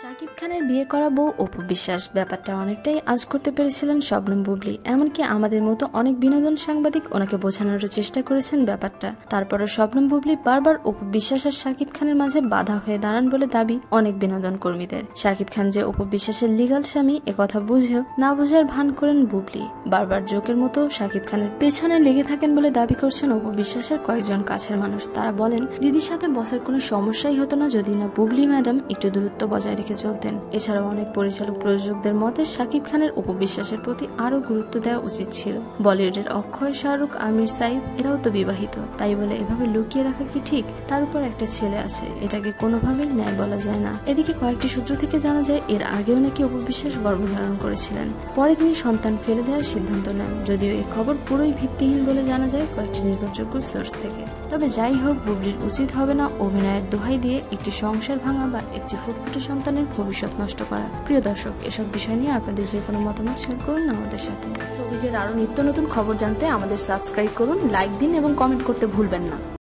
শাকিব খানের বিয়ে করা বউ অপু বিশ্বাস ব্যাপারটা অনেকটাই আঁচ করতে পেরেছিলেন শবনম বুবলি। এমনকি আমাদের মতো অনেক বিনোদন সাংবাদিক ওনাকে বোঝানোর চেষ্টা করেছেন ব্যাপারটা। তারপরও শবনম বুবলি বারবার অপু বিশ্বাস আর শাকিব খানের মাঝে বাধা হয়ে দাঁড়ান বলে দাবি অনেক বিনোদন কর্মীদের। শাকিব খান যে অপু বিশ্বাসের লিগাল স্বামী একথা বুঝেও না বোঝার ভান করেন বুবলি। বারবার জোকের মতো শাকিব খানের পেছনে লেগে থাকেন বলে দাবি করছেন অপু বিশ্বাসের কয়েকজন কাছের মানুষ। তারা বলেন দিদির সাথে বসের কোনো সমস্যাই হতো না যদি না বুবলি ম্যাডাম একটু দূরত্ব বজায় রেখে চলতেন। এছাড়াও অনেক পরিচালক প্রযোজকদের মতে শাকিব খানের অপু বিশ্বাসের প্রতি আরো গুরুত্ব দেওয়া উচিত ছিল। বলিউডের অক্ষয়, শাহরুখ, আমির, সাইফ এরাও তো বিবাহিত, তাই বলে এভাবে লুকিয়ে রাখা কি ঠিক? তার উপর একটা ছেলে আছে, এটাকে কোনোভাবেই ন্যায় বলা যায় না। এদিকে কয়েকটি সূত্র থেকে জানা যায় এর আগেও নাকি অপু বিশ্বাস গর্ভধারণ করেছিলেন, পরে তিনি সন্তান ফেলে দেওয়ার সিদ্ধান্ত নেন। যদিও এই খবর পুরোই ভিত্তিহীন বলে জানা যায় কয়েকটি নির্ভরযোগ্য সোর্স থেকে। তবে যাই হোক, বুবলির উচিত হবে না অভিনয়ের দোহাই দিয়ে একটি সংসার ভাঙা বা একটি ফুটফুটে সন্তানের ভবিষ্যৎ নষ্ট করা। প্রিয় দর্শক, এসব বিষয় নিয়ে আপনাদের যে কোনো মতামত শেয়ার করুন আমাদের সাথে। শোবিজের আরো নিত্য নতুন খবর জানতে আমাদের সাবস্ক্রাইব করুন, লাইক দিন এবং কমেন্ট করতে ভুলবেন না।